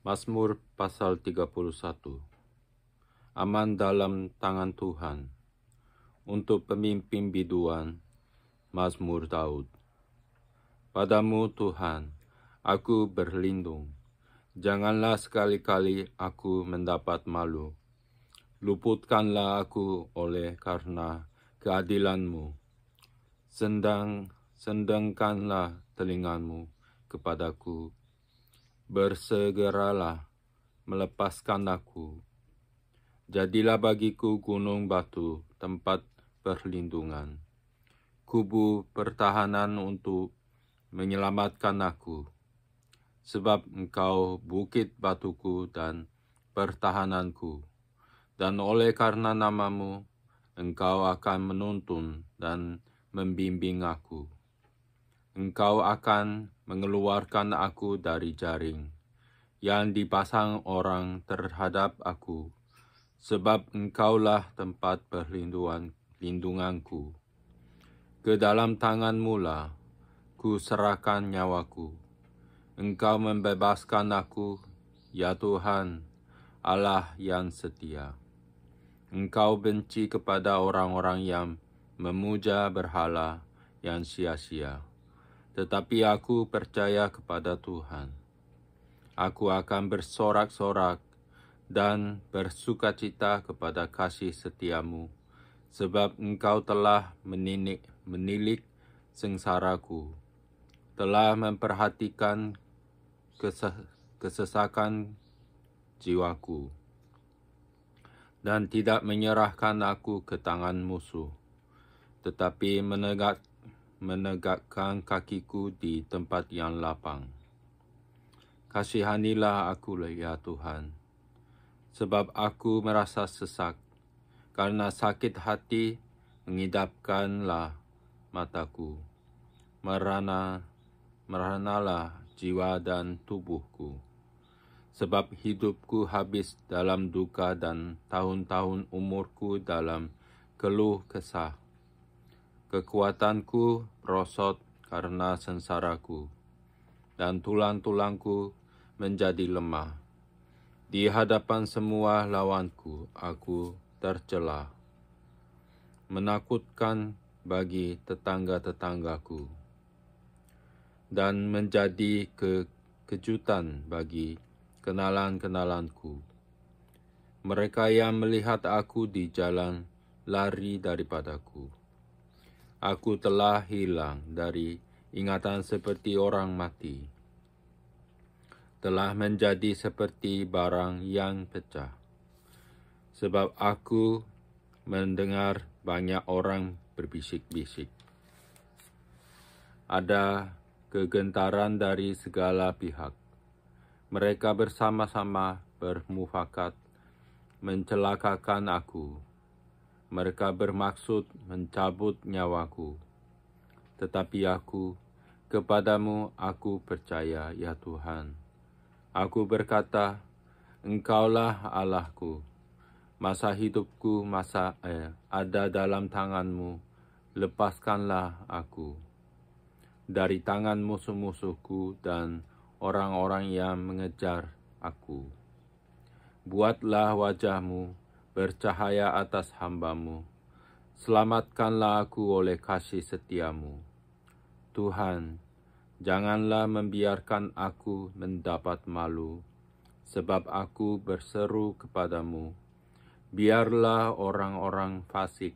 Mazmur pasal 31. Aman dalam tangan Tuhan. Untuk pemimpin biduan, Mazmur Daud. Padamu Tuhan, aku berlindung. Janganlah sekali-kali aku mendapat malu. Luputkanlah aku oleh karena keadilan-Mu. Sendangkanlah telingamu kepadaku. Bersegeralah melepaskan aku. Jadilah bagiku gunung batu, tempat perlindungan, kubu pertahanan untuk menyelamatkan aku. Sebab Engkau bukit batuku dan pertahananku, dan oleh karena nama-Mu, Engkau akan menuntun dan membimbing aku. Engkau akan mengeluarkan aku dari jaring yang dipasang orang terhadap aku, sebab Engkaulah tempat perlindunganku. Ke dalam tangan-Mu lah ku serahkan nyawaku. Engkau membebaskan aku, ya Tuhan, Allah yang setia. Engkau benci kepada orang-orang yang memuja berhala yang sia-sia. Tetapi aku percaya kepada Tuhan. Aku akan bersorak-sorak dan bersukacita kepada kasih setia-Mu, sebab Engkau telah menilik sengsaraku, telah memperhatikan kesesakan jiwaku, dan tidak menyerahkan aku ke tangan musuh, tetapi menegakkan kakiku di tempat yang lapang. Kasihanilah aku, ya Tuhan, sebab aku merasa sesak. Karena sakit hati mengidapkanlah mataku. Meranalah jiwa dan tubuhku. Sebab hidupku habis dalam duka dan tahun-tahun umurku dalam keluh kesah. Kekuatanku merosot karena sengsaraku, dan tulang-tulangku menjadi lemah. Di hadapan semua lawanku, aku tercela. Menakutkan bagi tetangga-tetanggaku, dan menjadi kejutan bagi kenalan-kenalanku. Mereka yang melihat aku di jalan lari daripadaku. Aku telah hilang dari ingatan seperti orang mati, telah menjadi seperti barang yang pecah. Sebab aku mendengar banyak orang berbisik-bisik. Ada kegentaran dari segala pihak. Mereka bersama-sama bermufakat mencelakakan aku. Mereka bermaksud mencabut nyawaku. Tetapi aku, kepadamu aku percaya, ya Tuhan. Aku berkata, Engkaulah Allahku. Masa hidupku ada dalam tangan-Mu. Lepaskanlah aku dari tangan musuh-musuhku dan orang-orang yang mengejar aku. Buatlah wajah-Mu bercahaya atas hamba-Mu. Selamatkanlah aku oleh kasih setia-Mu. Tuhan, janganlah membiarkan aku mendapat malu, sebab aku berseru kepadamu. Biarlah orang-orang fasik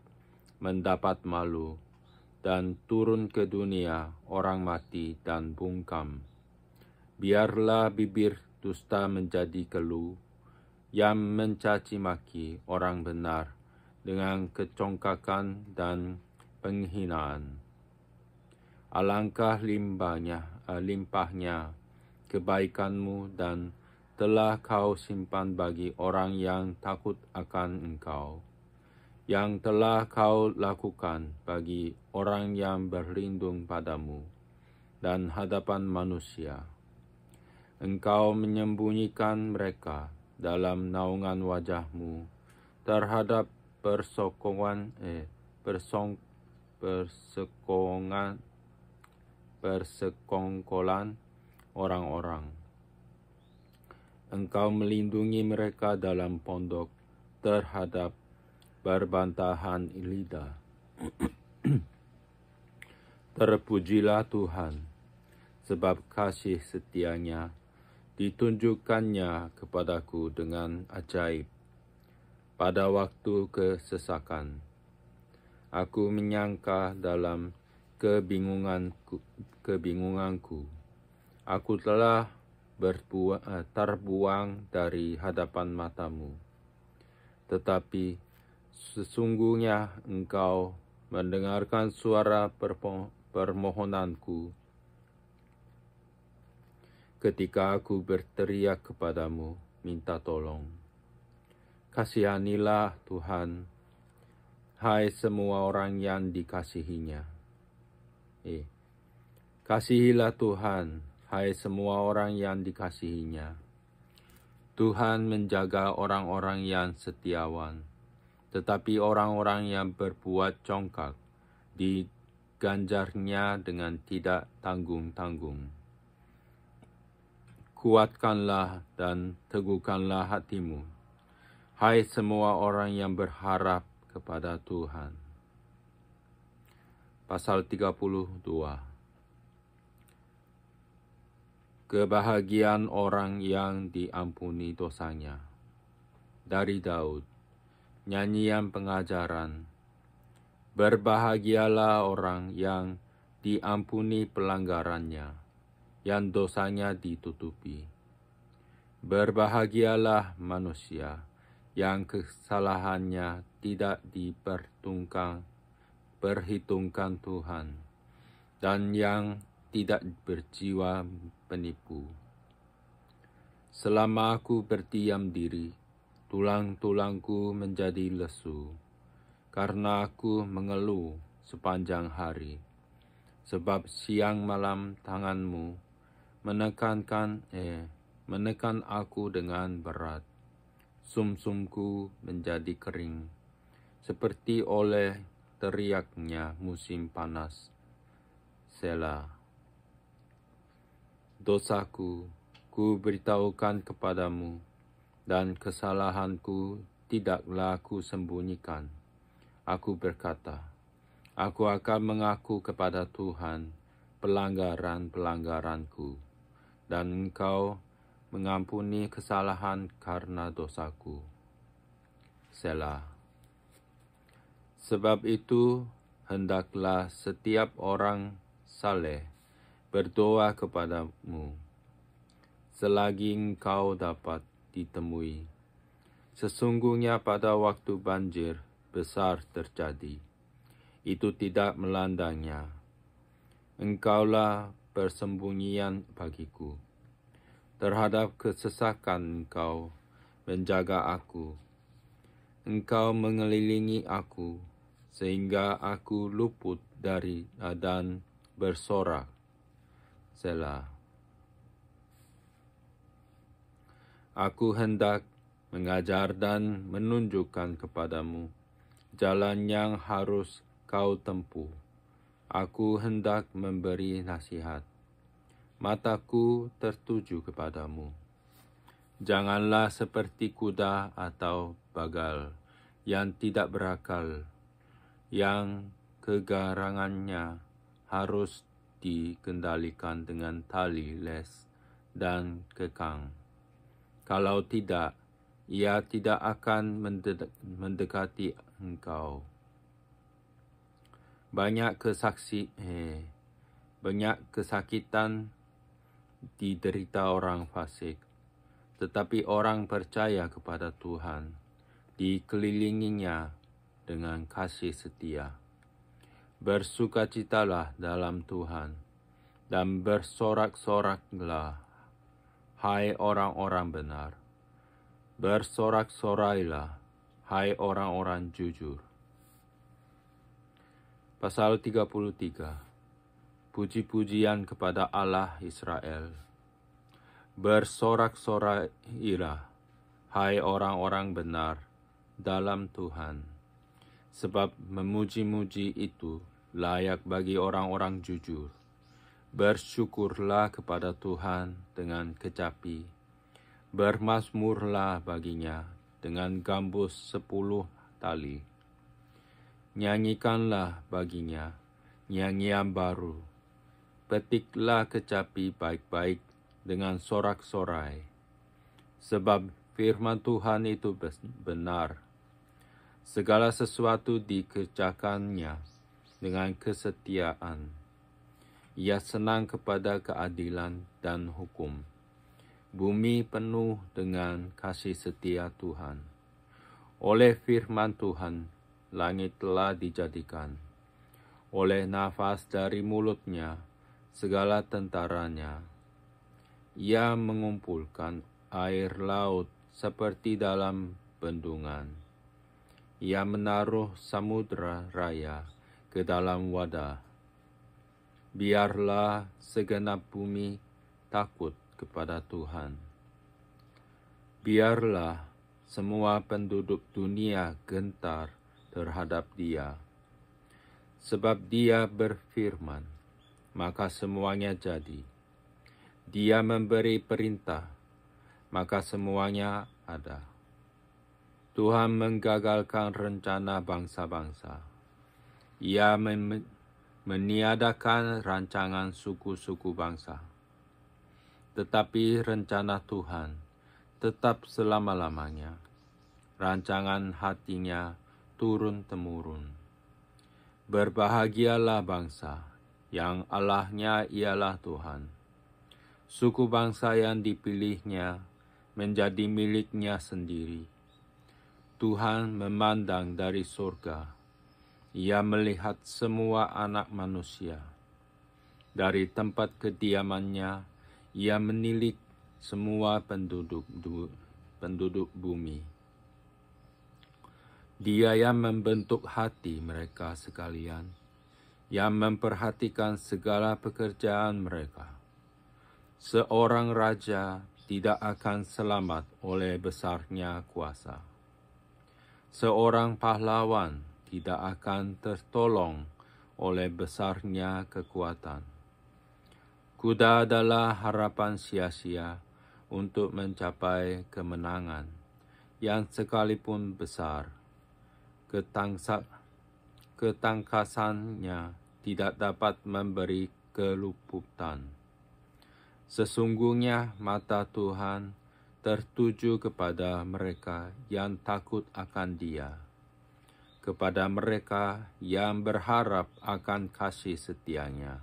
mendapat malu, dan turun ke dunia orang mati dan bungkam. Biarlah bibir dusta menjadi keluh, yang mencaci maki orang benar dengan kecongkakan dan penghinaan. Alangkah limpahnya kebaikan-Mu dan telah Kau simpan bagi orang yang takut akan Engkau, yang telah Kau lakukan bagi orang yang berlindung padamu dan hadapan manusia. Engkau menyembunyikan mereka dalam naungan wajah-Mu terhadap persekongkolan orang-orang. Engkau melindungi mereka dalam pondok terhadap berbantahan lidah. Terpujilah Tuhan, sebab kasih setianya ditunjukkannya kepadaku dengan ajaib. Pada waktu kesesakan, aku menyangka dalam kebingunganku, aku telah terbuang dari hadapan matamu. Tetapi sesungguhnya Engkau mendengarkan suara permohonanku ketika aku berteriak kepadamu minta tolong. Kasihanilah Tuhan, hai semua orang yang dikasihinya. Kasihilah Tuhan, hai semua orang yang dikasihinya. Tuhan menjaga orang-orang yang setiawan, tetapi orang-orang yang berbuat congkak diganjarnya dengan tidak tanggung-tanggung. Kuatkanlah dan teguhkanlah hatimu, hai semua orang yang berharap kepada Tuhan. Pasal 32. Kebahagiaan orang yang diampuni dosanya. Dari Daud, nyanyian pengajaran. Berbahagialah orang yang diampuni pelanggarannya, yang dosanya ditutupi. Berbahagialah manusia yang kesalahannya tidak diperhitungkan Tuhan, dan yang tidak berjiwa penipu. Selama aku berdiam diri, tulang-tulangku menjadi lesu, karena aku mengeluh sepanjang hari. Sebab siang malam tanganmu menekan aku dengan berat. Sumsumku menjadi kering, seperti oleh teriaknya musim panas. Selah. Dosaku ku beritahukan kepadamu, dan kesalahanku tidaklah ku sembunyikan. Aku berkata, aku akan mengaku kepada Tuhan pelanggaran-pelanggaranku, dan Engkau mengampuni kesalahan karena dosaku. Selah. Sebab itu, hendaklah setiap orang saleh berdoa kepadamu, selagi engkau dapat ditemui. Sesungguhnya pada waktu banjir besar terjadi, itu tidak melandangnya. Engkaulah persembunyian bagiku. Terhadap kesesakan Engkau menjaga aku. Engkau mengelilingi aku, sehingga aku luput dari dan bersorak. Selah. Aku hendak mengajar dan menunjukkan kepadamu jalan yang harus kau tempuh. Aku hendak memberi nasihat. Mataku tertuju kepadamu. Janganlah seperti kuda atau bagal yang tidak berakal, yang kegarangannya harus dikendalikan dengan tali les dan kekang. Kalau tidak, ia tidak akan mendekati engkau. Banyak kesakitan diderita orang fasik, tetapi orang percaya kepada Tuhan dikelilinginya dengan kasih setia. Bersukacitalah dalam Tuhan, dan bersorak-soraklah, hai orang-orang benar. Bersorak-sorailah, hai orang-orang jujur. Pasal 33. Puji-pujian kepada Allah Israel. Bersorak-sorailah, hai orang-orang benar dalam Tuhan. Sebab memuji-muji itu layak bagi orang-orang jujur. Bersyukurlah kepada Tuhan dengan kecapi. Bermazmurlah baginya dengan gambus 10 tali. Nyanyikanlah baginya nyanyian baru. Petiklah kecapi baik-baik dengan sorak-sorai. Sebab firman Tuhan itu benar. Segala sesuatu dikerjakannya dengan kesetiaan. Ia senang kepada keadilan dan hukum. Bumi penuh dengan kasih setia Tuhan. Oleh firman Tuhan, langit telah dijadikan. Oleh nafas dari mulutnya, segala tentaranya. Ia mengumpulkan air laut seperti dalam bendungan. Ia menaruh samudra raya ke dalam wadah. Biarlah segenap bumi takut kepada Tuhan. Biarlah semua penduduk dunia gentar terhadap Dia. Sebab Dia berfirman, maka semuanya jadi. Dia memberi perintah, maka semuanya ada. Tuhan menggagalkan rencana bangsa-bangsa. Ia meniadakan rancangan suku-suku bangsa. Tetapi rencana Tuhan tetap selama-lamanya. Rancangan hatinya turun-temurun. Berbahagialah bangsa yang Allahnya ialah Tuhan. Suku bangsa yang dipilihnya menjadi miliknya sendiri. Tuhan memandang dari surga. Ia melihat semua anak manusia. Dari tempat kediamannya, Ia menilik semua penduduk bumi. Dia yang membentuk hati mereka sekalian, yang memperhatikan segala pekerjaan mereka. Seorang raja tidak akan selamat oleh besarnya kuasa. Seorang pahlawan tidak akan tertolong oleh besarnya kekuatan. Kuda adalah harapan sia-sia untuk mencapai kemenangan yang sekalipun besar. Ketangkasannya tidak dapat memberi keluputan. Sesungguhnya mata Tuhan tertuju kepada mereka yang takut akan Dia, kepada mereka yang berharap akan kasih setia-Nya,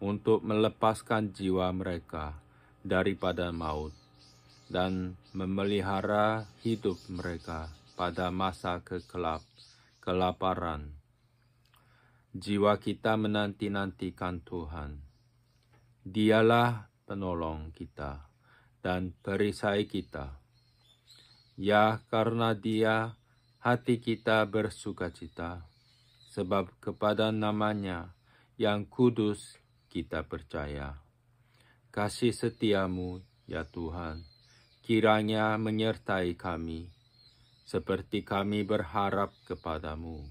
untuk melepaskan jiwa mereka daripada maut dan memelihara hidup mereka pada masa kelaparan. Jiwa kita menanti-nantikan Tuhan. Dialah penolong kita dan perisai kita. Ya, karena Dia hati kita bersukacita, sebab kepada nama-Nya yang kudus kita percaya. Kasih setia-Mu, ya Tuhan, kiranya menyertai kami, seperti kami berharap kepadamu.